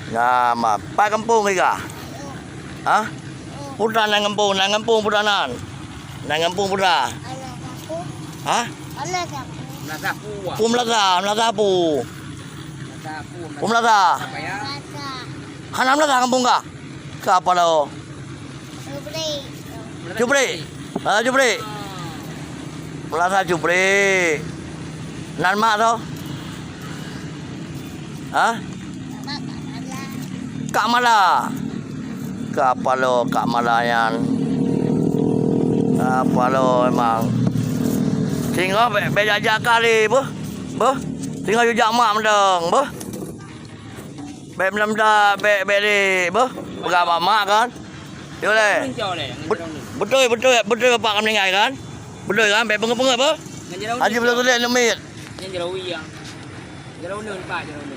Nah, Pak kampung ke? Ha? Putra nang kampung putra nan. Nang kampung putra. Ha? Melata pu. Melata. Hanam melata kampung ka? Ka apa lo? Jupri. Jupri. Melata Jupri. Nan mak tu? Ha? Kak Mala. Apa lo Kak Malayan? Apa lo emang? Tinggal bejajak kali, bu. Tinggal jujak mak mendeng, bu. Belum dah ni, bu. Pegang mak kan? Boleh. Betul bapak kami meninggal kan? Betul kan? Bengep-bengep, bu. Haji betul-betul lemit. Yang jauh yang. Jauh ni pak jauh.